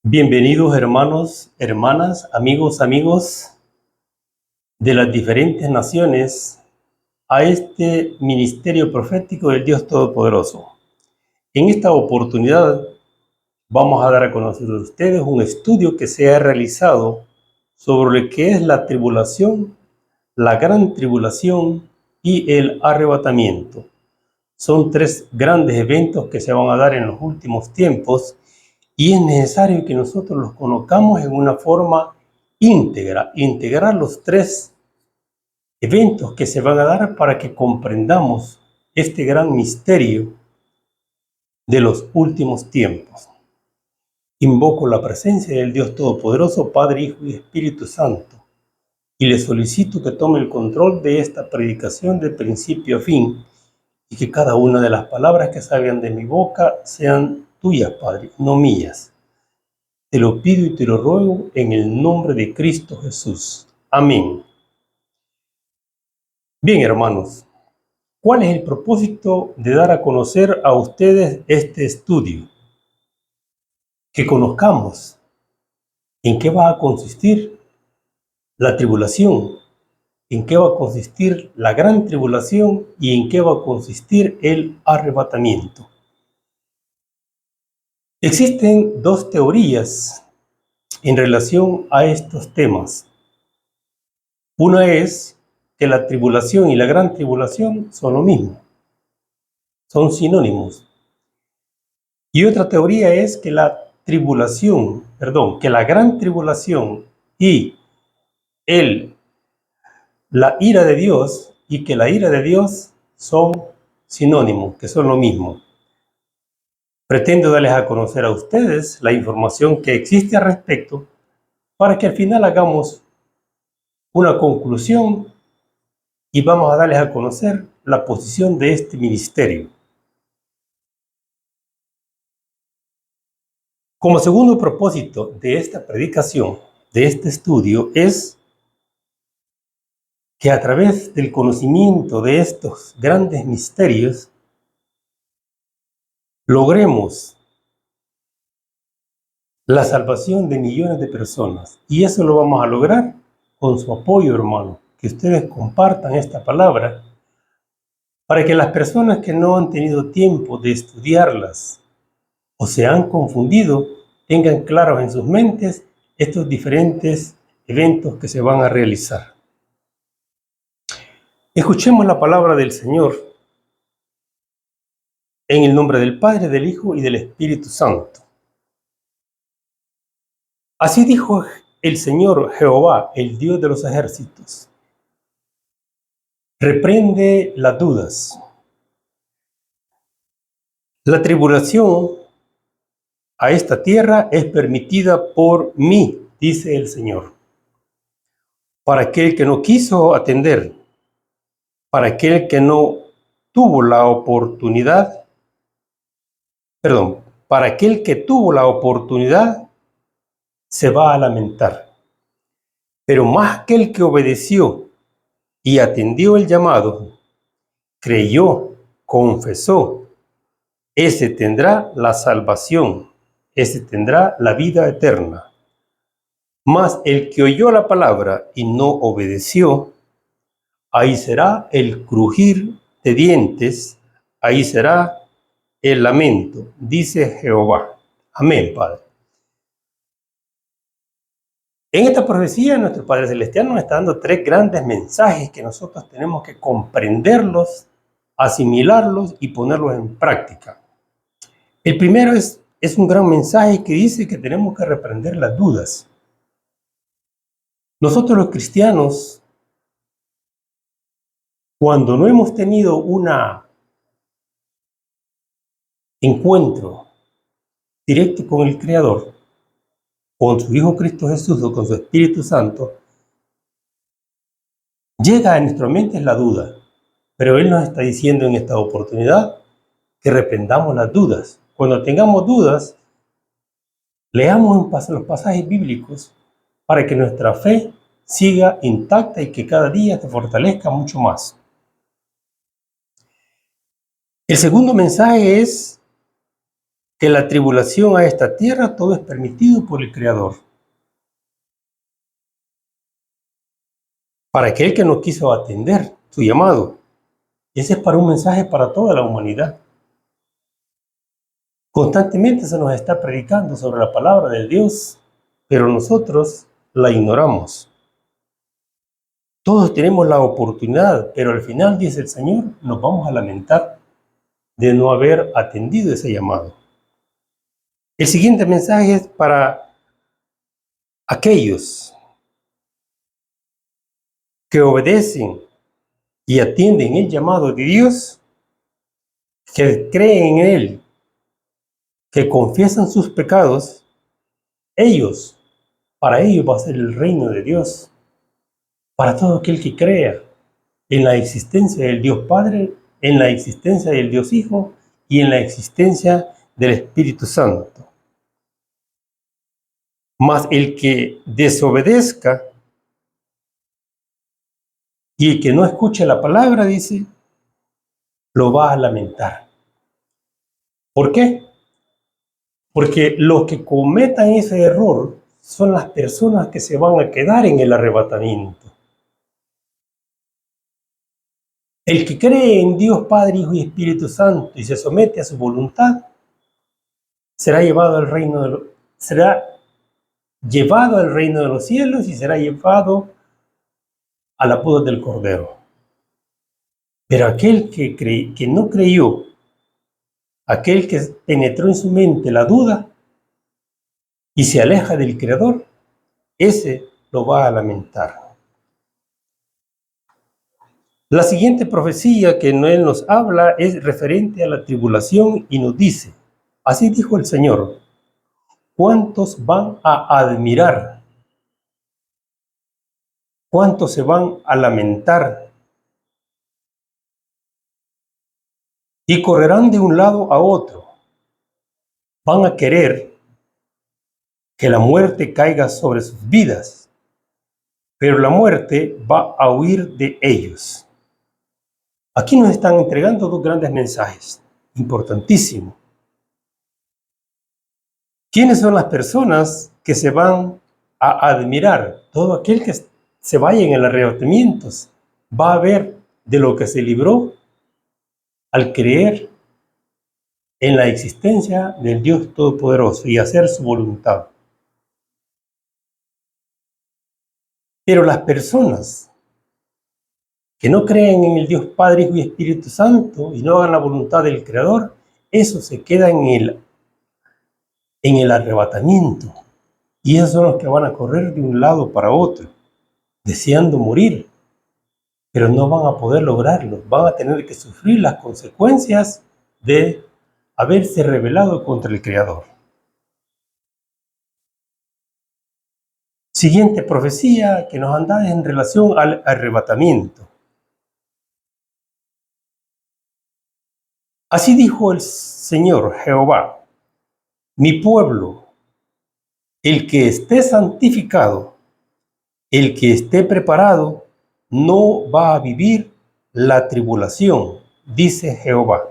Bienvenidos hermanos, hermanas, amigos de las diferentes naciones a este ministerio profético del Dios Todopoderoso. En esta oportunidad vamos a dar a conocer a ustedes un estudio que se ha realizado sobre lo que es la tribulación, la gran tribulación y el arrebatamiento. Son tres grandes eventos que se van a dar en los últimos tiempos y es necesario que nosotros los conozcamos en una forma íntegra, integrar los tres eventos que se van a dar para que comprendamos este gran misterio de los últimos tiempos. Invoco la presencia del Dios Todopoderoso, Padre, Hijo y Espíritu Santo, y le solicito que tome el control de esta predicación de principio a fin, y que cada una de las palabras que salgan de mi boca sean tuyas, Padre, no mías. Te lo pido y te lo ruego en el nombre de Cristo Jesús. Amén. Bien, hermanos, ¿cuál es el propósito de dar a conocer a ustedes este estudio? Que conozcamos en qué va a consistir la tribulación, en qué va a consistir la gran tribulación y en qué va a consistir el arrebatamiento. Existen dos teorías en relación a estos temas. Una es que la tribulación y la gran tribulación son lo mismo, son sinónimos. Y otra teoría es que la gran tribulación y la ira de Dios y que la ira de Dios son sinónimos, que son lo mismo. Pretendo darles a conocer a ustedes la información que existe al respecto para que al final hagamos una conclusión y vamos a darles a conocer la posición de este ministerio. Como segundo propósito de esta predicación, de este estudio, es que a través del conocimiento de estos grandes misterios logremos la salvación de millones de personas. Y eso lo vamos a lograr con su apoyo, hermano. Que ustedes compartan esta palabra para que las personas que no han tenido tiempo de estudiarlas o se han confundido, tengan claros en sus mentes estos diferentes eventos que se van a realizar. Escuchemos la palabra del Señor en el nombre del Padre, del Hijo y del Espíritu Santo. Así dijo el Señor Jehová, el Dios de los ejércitos: reprende las dudas. La tribulación a esta tierra es permitida por mí, dice el Señor, para aquel que no quiso atender, para aquel que no tuvo la oportunidad, para aquel que tuvo la oportunidad, se va a lamentar. Pero más aquel que obedeció y atendió el llamado, creyó, confesó, ese tendrá la salvación, ese tendrá la vida eterna. Mas el que oyó la palabra y no obedeció, ahí será el crujir de dientes, ahí será el lamento, dice Jehová. Amén, Padre. En esta profecía, nuestro Padre Celestial nos está dando tres grandes mensajes que nosotros tenemos que comprenderlos, asimilarlos y ponerlos en práctica. El primero es un gran mensaje que dice que tenemos que reprender las dudas. Nosotros los cristianos, cuando no hemos tenido un encuentro directo con el Creador, con su Hijo Cristo Jesús o con su Espíritu Santo, llega a nuestra mente la duda. Pero Él nos está diciendo en esta oportunidad que reprendamos las dudas. Cuando tengamos dudas, leamos los pasajes bíblicos para que nuestra fe siga intacta y que cada día se fortalezca mucho más. El segundo mensaje es que la tribulación a esta tierra todo es permitido por el Creador. Para aquel que no quiso atender su llamado. Ese es para un mensaje para toda la humanidad. Constantemente se nos está predicando sobre la palabra de Dios, pero nosotros la ignoramos. Todos tenemos la oportunidad, pero al final, dice el Señor, nos vamos a lamentar de no haber atendido ese llamado. El siguiente mensaje es para aquellos que obedecen y atienden el llamado de Dios, que creen en Él, que confiesan sus pecados, para ellos va a ser el reino de Dios. Para todo aquel que crea en la existencia del Dios Padre, en la existencia del Dios Hijo y en la existencia del Espíritu Santo. Mas el que desobedezca y el que no escuche la palabra, dice, lo va a lamentar. ¿Por qué? Porque los que cometan ese error son las personas que se van a quedar en el arrebatamiento. El que cree en Dios Padre, Hijo y Espíritu Santo y se somete a su voluntad, será llevado al reino de los cielos y será llevado a la boda del Cordero. Pero aquel que no creyó, aquel que penetró en su mente la duda y se aleja del Creador, ese lo va a lamentar. La siguiente profecía que Él nos habla es referente a la tribulación y nos dice, así dijo el Señor, ¿cuántos van a admirar? ¿Cuántos se van a lamentar? Y correrán de un lado a otro. Van a querer que la muerte caiga sobre sus vidas, pero la muerte va a huir de ellos. Aquí nos están entregando dos grandes mensajes, importantísimos. ¿Quiénes son las personas que se van a admirar? Todo aquel que se vaya en el arrebatamiento va a ver de lo que se libró al creer en la existencia del Dios Todopoderoso y hacer su voluntad. Pero las personas que no creen en el Dios Padre, Hijo y Espíritu Santo y no hagan la voluntad del Creador, eso se queda en el arrebatamiento. Y esos son los que van a correr de un lado para otro, deseando morir, pero no van a poder lograrlo. Van a tener que sufrir las consecuencias de haberse rebelado contra el Creador. Siguiente profecía que nos anda en relación al arrebatamiento. Así dijo el Señor Jehová, mi pueblo, el que esté santificado, el que esté preparado, no va a vivir la tribulación, dice Jehová.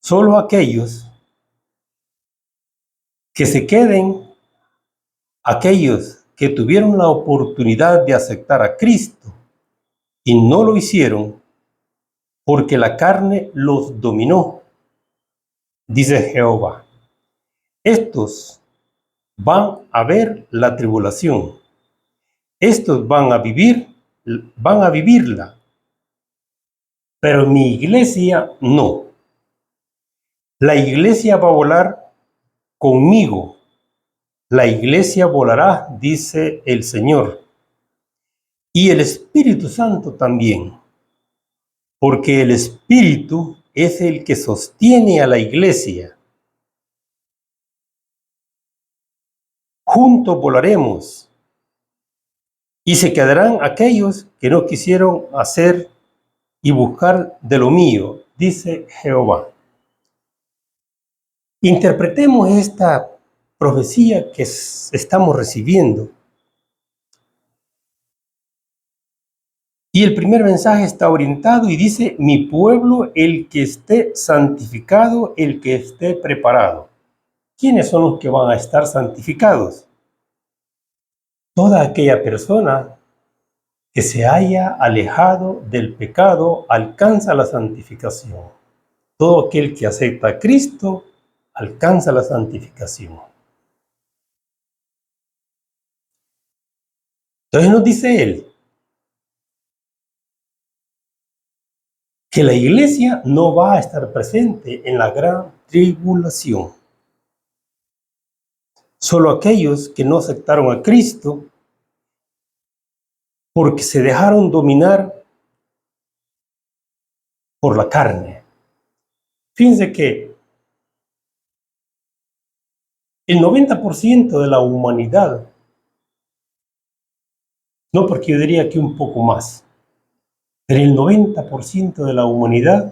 Solo aquellos que se queden, aquellos que tuvieron la oportunidad de aceptar a Cristo y no lo hicieron porque la carne los dominó, dice Jehová. Estos van a ver la tribulación. Estos van a vivirla, pero mi iglesia no. La iglesia va a volar conmigo. La iglesia volará, dice el Señor. Y el Espíritu Santo también, porque el Espíritu es el que sostiene a la iglesia. Juntos volaremos y se quedarán aquellos que no quisieron hacer y buscar de lo mío, dice Jehová. Interpretemos esta profecía que estamos recibiendo Y el primer mensaje está orientado y dice: mi pueblo, el que esté santificado, el que esté preparado. ¿Quiénes son los que van a estar santificados? Toda aquella persona que se haya alejado del pecado alcanza la santificación. Todo aquel que acepta a Cristo alcanza la santificación. Entonces nos dice él que la iglesia no va a estar presente en la gran tribulación. Solo aquellos que no aceptaron a Cristo porque se dejaron dominar por la carne. Fíjense que el 90% de la humanidad, no, porque yo diría que un poco más, pero el 90% de la humanidad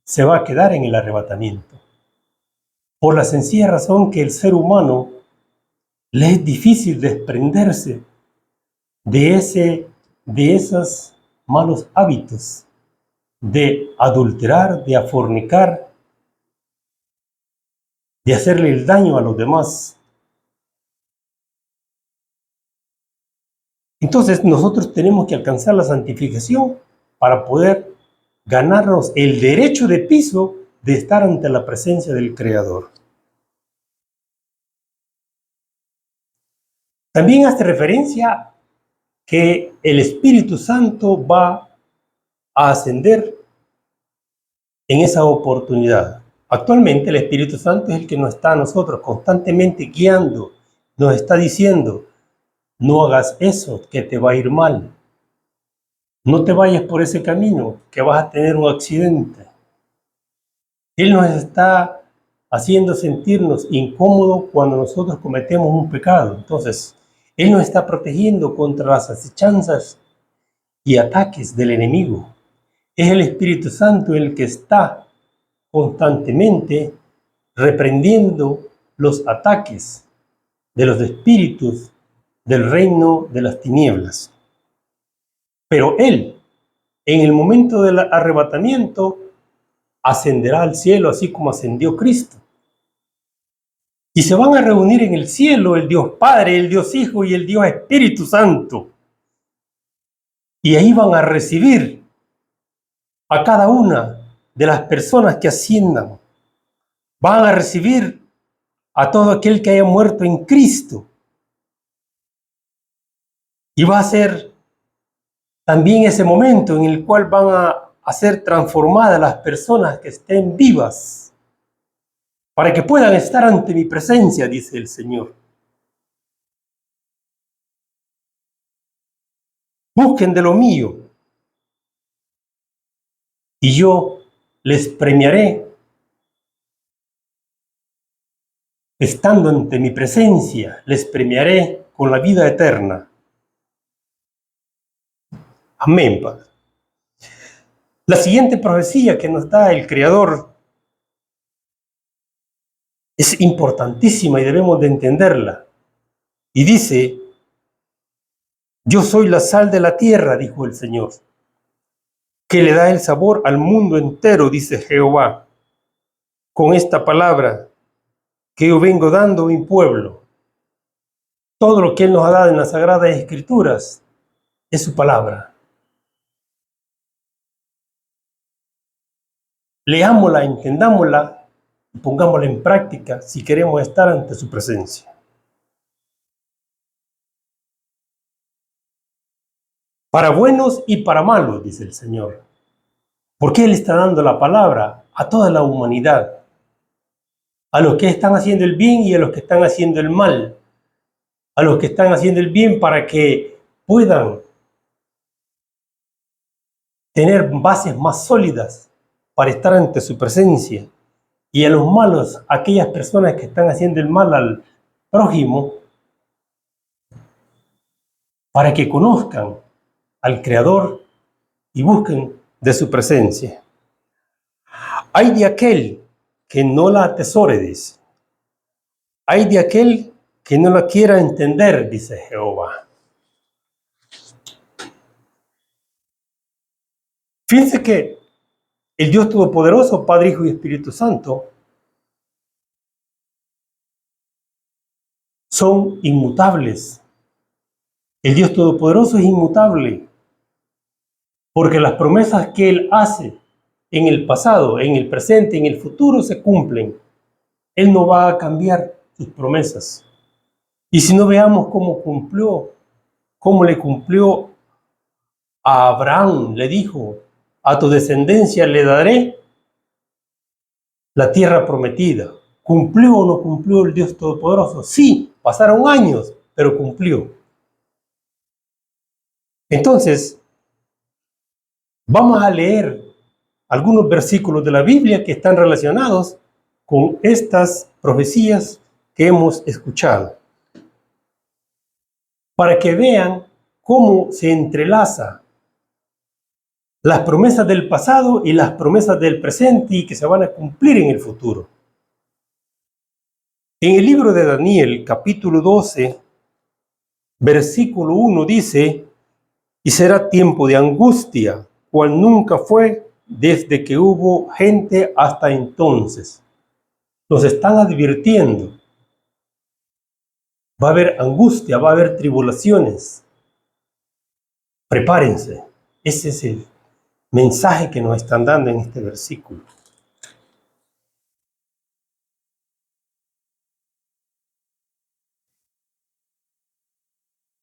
se va a quedar en el arrebatamiento. Por la sencilla razón que el ser humano le es difícil desprenderse de esos malos hábitos, de adulterar, de fornicar, de hacerle el daño a los demás. Entonces nosotros tenemos que alcanzar la santificación para poder ganarnos el derecho de piso de estar ante la presencia del Creador. También hace referencia que el Espíritu Santo va a ascender en esa oportunidad. Actualmente el Espíritu Santo es el que nos está a nosotros constantemente guiando, nos está diciendo: no hagas eso, que te va a ir mal. No te vayas por ese camino, que vas a tener un accidente. Él nos está haciendo sentirnos incómodos cuando nosotros cometemos un pecado. Entonces, Él nos está protegiendo contra las acechanzas y ataques del enemigo. Es el Espíritu Santo el que está constantemente reprendiendo los ataques de los espíritus del reino de las tinieblas. Pero Él, en el momento del arrebatamiento, ascenderá al cielo, así como ascendió Cristo. Y se van a reunir en el cielo el Dios Padre, el Dios Hijo y el Dios Espíritu Santo. Y ahí van a recibir a cada una de las personas que asciendan. Van a recibir a todo aquel que haya muerto en Cristo. Y va a ser también ese momento en el cual van a ser transformadas las personas que estén vivas, para que puedan estar ante mi presencia, dice el Señor. Busquen de lo mío, y yo les premiaré, estando ante mi presencia, les premiaré con la vida eterna. Amén, Padre. La siguiente profecía que nos da el Creador es importantísima y debemos de entenderla. Y dice: yo soy la sal de la tierra, dijo el Señor, que le da el sabor al mundo entero, dice Jehová, con esta palabra que yo vengo dando a mi pueblo. Todo lo que Él nos ha dado en las Sagradas Escrituras es su palabra. Leámosla, entendámosla y pongámosla en práctica si queremos estar ante su presencia. Para buenos y para malos, dice el Señor, porque Él está dando la palabra a toda la humanidad, a los que están haciendo el bien y a los que están haciendo el mal, a los que están haciendo el bien para que puedan tener bases más sólidas para estar ante su presencia, y a los malos, aquellas personas que están haciendo el mal al prójimo, para que conozcan al Creador y busquen de su presencia. Hay de aquel que no la atesore, dice. Hay de aquel que no la quiera entender, dice Jehová. Fíjense que el Dios Todopoderoso, Padre, Hijo y Espíritu Santo, son inmutables. El Dios Todopoderoso es inmutable, porque las promesas que Él hace en el pasado, en el presente, en el futuro se cumplen. Él no va a cambiar sus promesas. Y si no, veamos cómo le cumplió a Abraham, le dijo: a tu descendencia le daré la tierra prometida. ¿Cumplió o no cumplió el Dios Todopoderoso? Sí, pasaron años, pero cumplió. Entonces, vamos a leer algunos versículos de la Biblia que están relacionados con estas profecías que hemos escuchado, para que vean cómo se entrelaza las promesas del pasado y las promesas del presente y que se van a cumplir en el futuro. En el libro de Daniel, capítulo 12, versículo 1 dice: y será tiempo de angustia, cual nunca fue desde que hubo gente hasta entonces. Nos están advirtiendo. Va a haber angustia, va a haber tribulaciones. Prepárense. Ese es el mensaje que nos están dando en este versículo.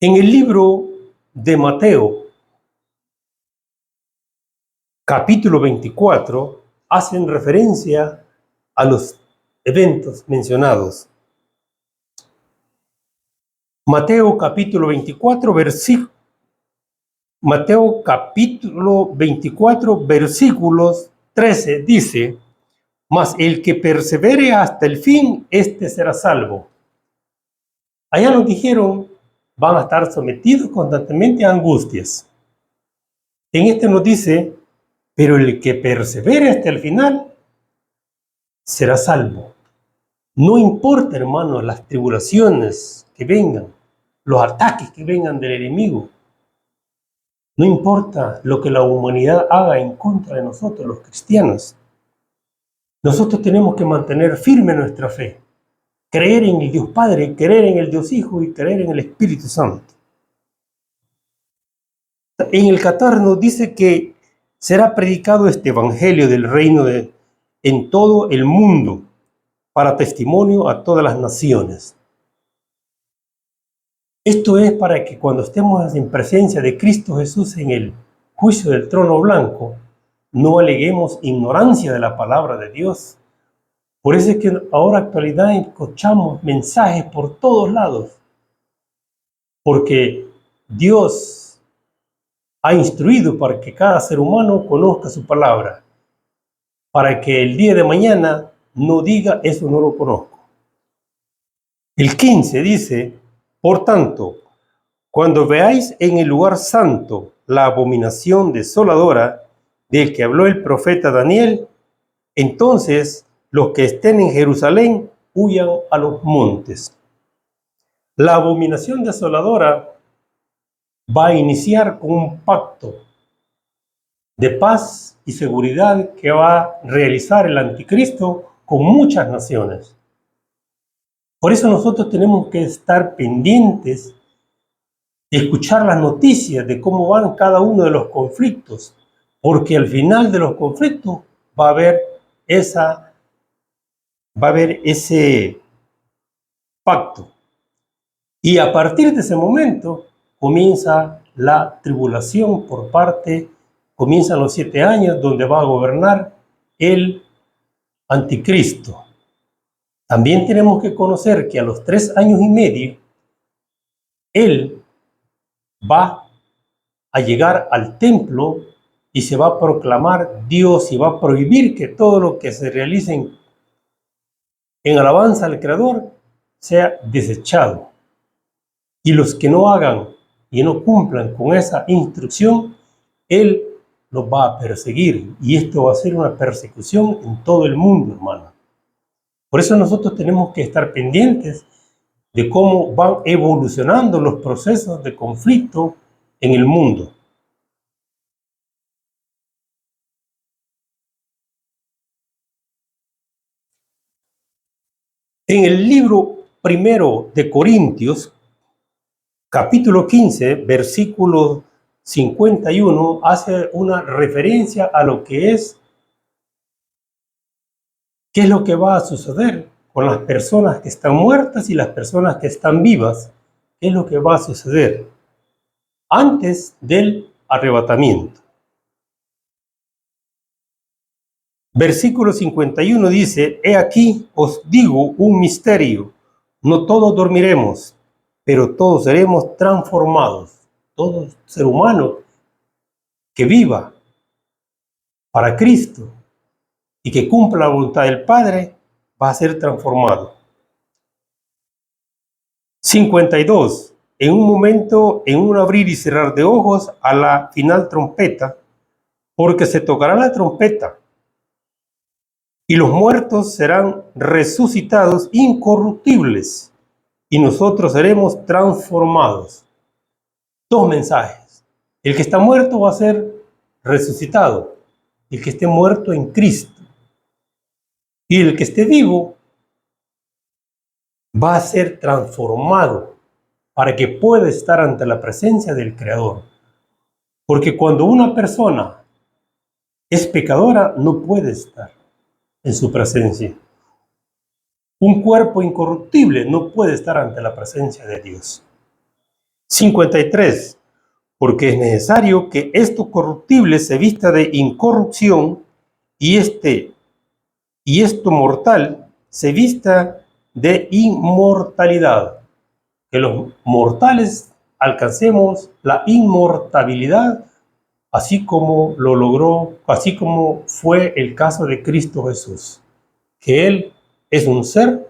En el libro de Mateo, capítulo 24, hacen referencia a los eventos mencionados. Mateo capítulo 24, versículos 13 dice: mas el que persevere hasta el fin, este será salvo. Allá nos dijeron, van a estar sometidos constantemente a angustias. En este nos dice, pero el que persevere hasta el final, será salvo. No importa, hermanos, las tribulaciones que vengan, los ataques que vengan del enemigo. No importa lo que la humanidad haga en contra de nosotros, los cristianos. Nosotros tenemos que mantener firme nuestra fe. Creer en el Dios Padre, creer en el Dios Hijo y creer en el Espíritu Santo. En el 14 nos dice que será predicado este evangelio del reino en todo el mundo para testimonio a todas las naciones. Esto es para que cuando estemos en presencia de Cristo Jesús en el juicio del trono blanco, no aleguemos ignorancia de la palabra de Dios. Por eso es que ahora actualidad escuchamos mensajes por todos lados, porque Dios ha instruido para que cada ser humano conozca su palabra, para que el día de mañana no diga eso no lo conozco. El 15 dice: por tanto, cuando veáis en el lugar santo la abominación desoladora del que habló el profeta Daniel, entonces los que estén en Jerusalén huyan a los montes. La abominación desoladora va a iniciar con un pacto de paz y seguridad que va a realizar el anticristo con muchas naciones. Por eso nosotros tenemos que estar pendientes de escuchar las noticias de cómo van cada uno de los conflictos, porque al final de los conflictos va a haber ese pacto. Y a partir de ese momento comienza la tribulación comienzan los 7 años donde va a gobernar el anticristo. También tenemos que conocer que a los 3 años y medio, él va a llegar al templo y se va a proclamar Dios y va a prohibir que todo lo que se realice en alabanza al Creador sea desechado. Y los que no hagan y no cumplan con esa instrucción, Él los va a perseguir. Y esto va a ser una persecución en todo el mundo, hermano. Por eso nosotros tenemos que estar pendientes de cómo van evolucionando los procesos de conflicto en el mundo. En el libro primero de Corintios, capítulo 15, versículo 51, hace una referencia a lo que es, qué es lo que va a suceder con las personas que están muertas y las personas que están vivas, qué es lo que va a suceder antes del arrebatamiento. Versículo 51 dice: He aquí os digo un misterio, no todos dormiremos, pero todos seremos transformados. Todo ser humano que viva para Cristo y que cumpla la voluntad del Padre va a ser transformado. 52. En un momento, en un abrir y cerrar de ojos, a la final trompeta, porque se tocará la trompeta, y los muertos serán resucitados incorruptibles, y nosotros seremos transformados. Dos mensajes. El que está muerto va a ser resucitado, el que esté muerto en Cristo. Y el que esté vivo va a ser transformado para que pueda estar ante la presencia del Creador. Porque cuando una persona es pecadora, no puede estar en su presencia. Un cuerpo incorruptible no puede estar ante la presencia de Dios. 53. Porque es necesario que esto corruptible se vista de incorrupción y esto mortal se vista de inmortalidad. Que los mortales alcancemos la inmortalidad, así como lo logró, así como fue el caso de Cristo Jesús, que Él es un ser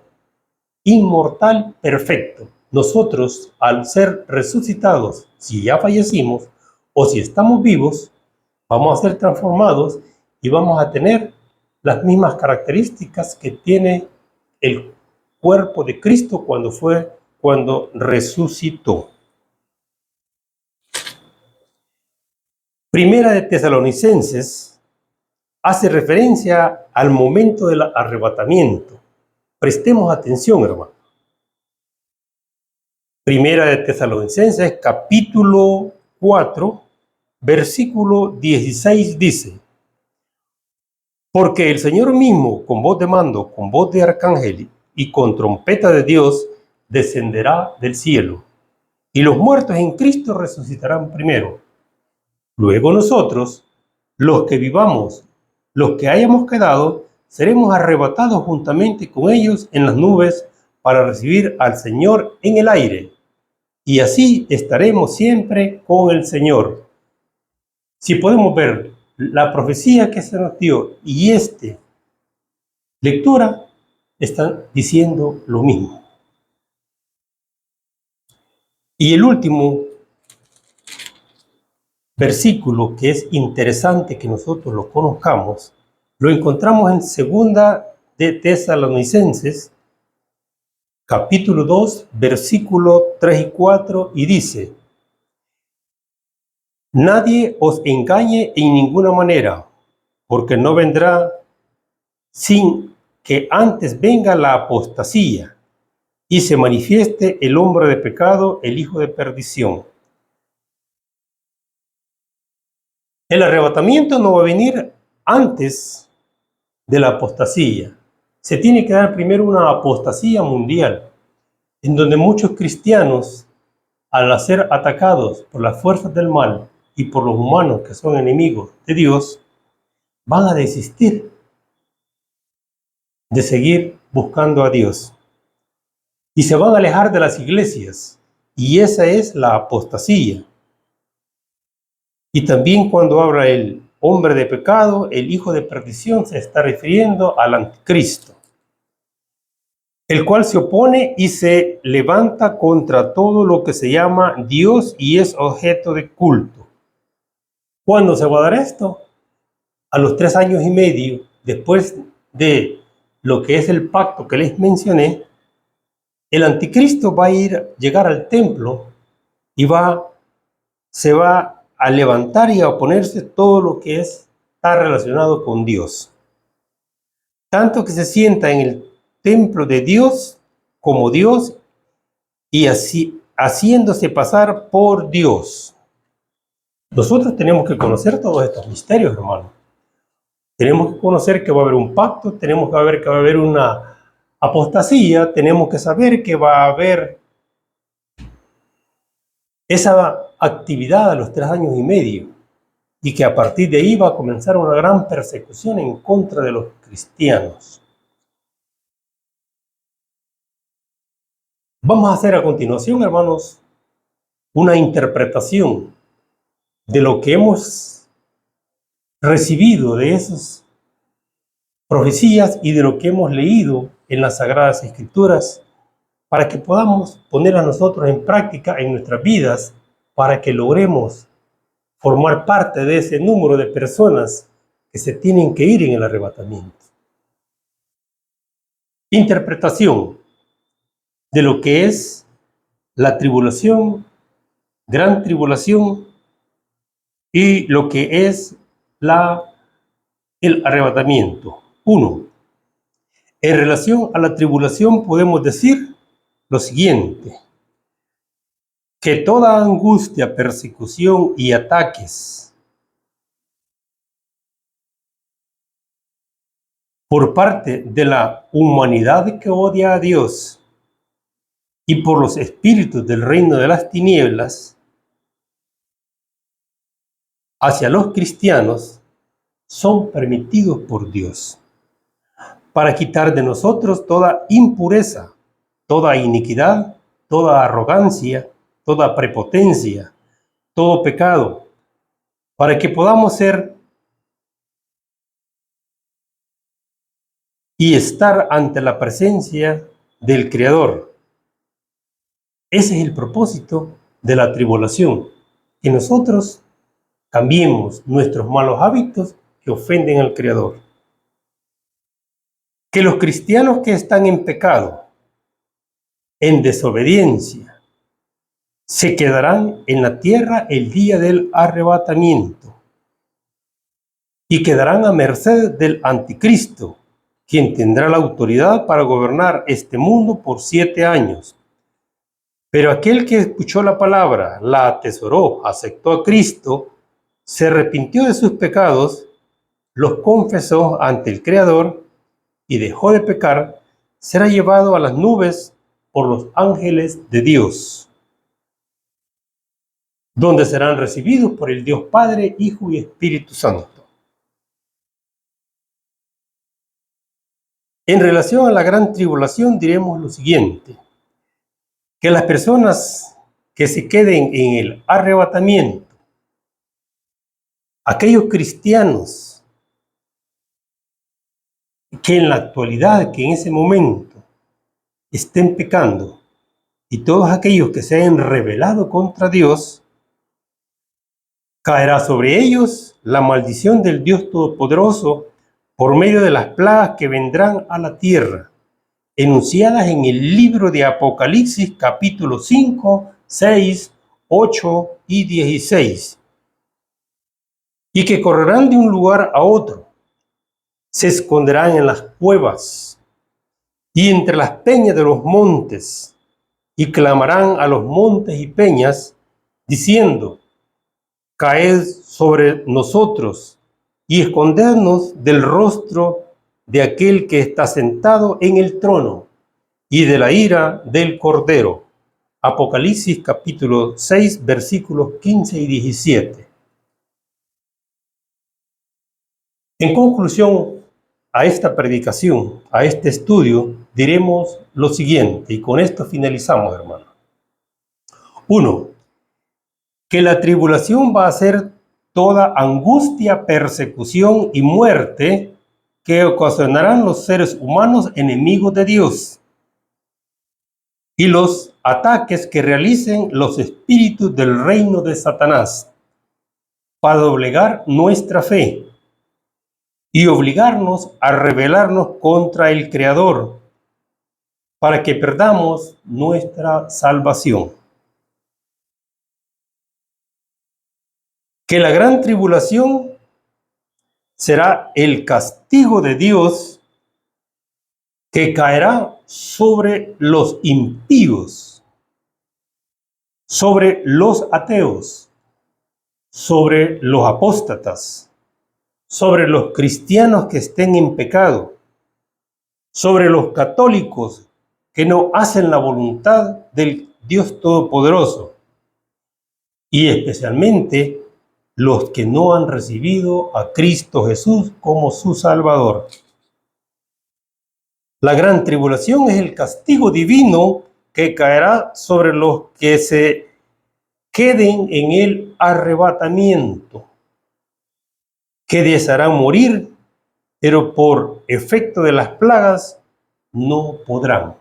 inmortal perfecto. Nosotros, al ser resucitados, si ya fallecimos o si estamos vivos, vamos a ser transformados y vamos a tener las mismas características que tiene el cuerpo de Cristo cuando resucitó. Primera de Tesalonicenses hace referencia al momento del arrebatamiento. Prestemos atención, hermano. Primera de Tesalonicenses, capítulo 4, versículo 16 dice: Porque el Señor mismo, con voz de mando, con voz de arcángel y con trompeta de Dios, descenderá del cielo, y los muertos en Cristo resucitarán primero. Luego nosotros, los que vivamos, los que hayamos quedado, seremos arrebatados juntamente con ellos en las nubes para recibir al Señor en el aire. Y así estaremos siempre con el Señor. Si podemos ver la profecía que se nos dio y esta lectura, están diciendo lo mismo. Y el último versículo que es interesante que nosotros lo conozcamos, lo encontramos en Segunda de Tesalonicenses, capítulo 2, versículo 3 y 4, y dice: Nadie os engañe en ninguna manera, porque no vendrá sin que antes venga la apostasía y se manifieste el hombre de pecado, el hijo de perdición. El arrebatamiento no va a venir antes de la apostasía. Se tiene que dar primero una apostasía mundial, en donde muchos cristianos, al ser atacados por las fuerzas del mal y por los humanos que son enemigos de Dios, van a desistir de seguir buscando a Dios y se van a alejar de las iglesias, y esa es la apostasía. Y también cuando habla el hombre de pecado, el hijo de perdición, se está refiriendo al anticristo, el cual se opone y se levanta contra todo lo que se llama Dios y es objeto de culto. ¿Cuándo se va a dar esto? A los 3 años y medio después de lo que es el pacto que les mencioné, el anticristo va a llegar al templo y se va a levantar y a oponerse todo lo que está relacionado con Dios. Tanto que se sienta en el templo de Dios como Dios y así haciéndose pasar por Dios. Nosotros tenemos que conocer todos estos misterios, hermano. Tenemos que conocer que va a haber un pacto, tenemos que saber que va a haber una apostasía, tenemos que saber que va a haber esa actividad a los 3 años y medio y que a partir de ahí va a comenzar una gran persecución en contra de los cristianos. Vamos a hacer a continuación, hermanos, una interpretación de lo que hemos recibido de esas profecías y de lo que hemos leído en las Sagradas Escrituras para que podamos poner a nosotros en práctica en nuestras vidas, para que logremos formar parte de ese número de personas que se tienen que ir en el arrebatamiento. Interpretación de lo que es la tribulación, gran tribulación y lo que es el arrebatamiento. 1. En relación a la tribulación podemos decir lo siguiente: que toda angustia, persecución y ataques por parte de la humanidad que odia a Dios y por los espíritus del reino de las tinieblas hacia los cristianos son permitidos por Dios para quitar de nosotros toda impureza, toda iniquidad, toda arrogancia, toda prepotencia, todo pecado, para que podamos ser y estar ante la presencia del Creador. Ese es el propósito de la tribulación, que nosotros cambiemos nuestros malos hábitos que ofenden al Creador. Que los cristianos que están en pecado, en desobediencia, se quedarán en la tierra el día del arrebatamiento y quedarán a merced del anticristo, quien tendrá la autoridad para gobernar este mundo por 7 años. Pero aquel que escuchó la palabra, la atesoró, aceptó a Cristo, se arrepintió de sus pecados, los confesó ante el Creador y dejó de pecar, será llevado a las nubes por los ángeles de Dios, donde serán recibidos por el Dios Padre, Hijo y Espíritu Santo. En relación a la gran tribulación diremos lo siguiente: que las personas que se queden en el arrebatamiento, aquellos cristianos que en la actualidad, que en ese momento estén pecando, y todos aquellos que se hayan rebelado contra Dios, caerá sobre ellos la maldición del Dios Todopoderoso por medio de las plagas que vendrán a la tierra, enunciadas en el libro de Apocalipsis capítulo 5, 6, 8 y 16, y que correrán de un lugar a otro, se esconderán en las cuevas y entre las peñas de los montes, y clamarán a los montes y peñas, diciendo: caed sobre nosotros y escondednos del rostro de aquel que está sentado en el trono y de la ira del Cordero. Apocalipsis capítulo 6, versículos 15 y 17. En conclusión a esta predicación, a este estudio, diremos lo siguiente, y con esto finalizamos, hermano. 1. Que la tribulación va a ser toda angustia, persecución y muerte que ocasionarán los seres humanos enemigos de Dios, y los ataques que realicen los espíritus del reino de Satanás para doblegar nuestra fe y obligarnos a rebelarnos contra el Creador para que perdamos nuestra salvación. Que la gran tribulación será el castigo de Dios que caerá sobre los impíos, sobre los ateos, sobre los apóstatas, sobre los cristianos que estén en pecado, sobre los católicos que no hacen la voluntad del Dios Todopoderoso, y especialmente los que no han recibido a Cristo Jesús como su Salvador. La gran tribulación es el castigo divino que caerá sobre los que se queden en el arrebatamiento, que desearán morir, pero por efecto de las plagas no podrán.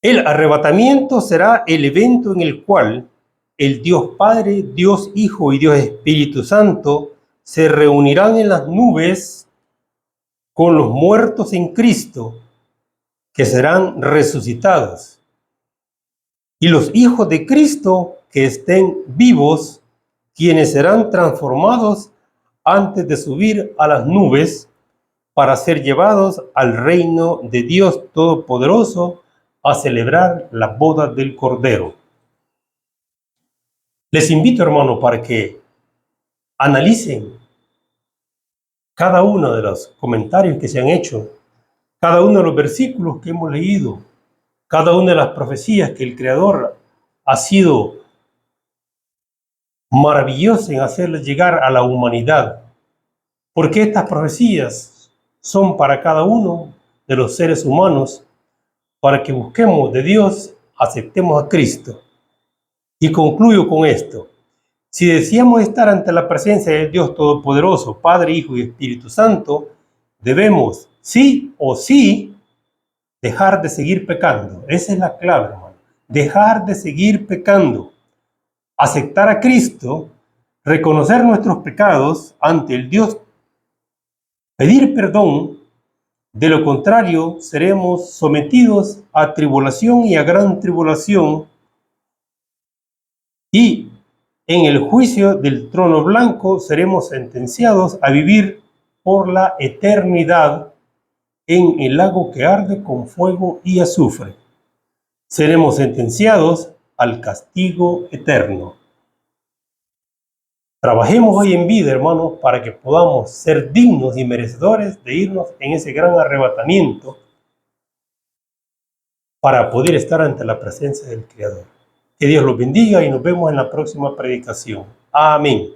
El arrebatamiento será el evento en el cual el Dios Padre, Dios Hijo y Dios Espíritu Santo se reunirán en las nubes con los muertos en Cristo, que serán resucitados. Y los hijos de Cristo que estén vivos, quienes serán transformados antes de subir a las nubes para ser llevados al reino de Dios Todopoderoso a celebrar la boda del Cordero. Les invito, hermano, para que analicen cada uno de los comentarios que se han hecho, cada uno de los versículos que hemos leído, cada una de las profecías que el Creador ha sido maravilloso en hacerles llegar a la humanidad, porque estas profecías son para cada uno de los seres humanos, para que busquemos de Dios, aceptemos a Cristo. Y concluyo con esto: si deseamos estar ante la presencia del Dios Todopoderoso, Padre, Hijo y Espíritu Santo, debemos, sí o sí, dejar de seguir pecando. Esa es la clave, hermano. Dejar de seguir pecando. Aceptar a Cristo, reconocer nuestros pecados ante el Dios, pedir perdón. De lo contrario, seremos sometidos a tribulación y a gran tribulación, y en el juicio del trono blanco seremos sentenciados a vivir por la eternidad en el lago que arde con fuego y azufre. Seremos sentenciados al castigo eterno. Trabajemos hoy en vida, hermanos, para que podamos ser dignos y merecedores de irnos en ese gran arrebatamiento, para poder estar ante la presencia del Creador. Que Dios los bendiga y nos vemos en la próxima predicación. Amén.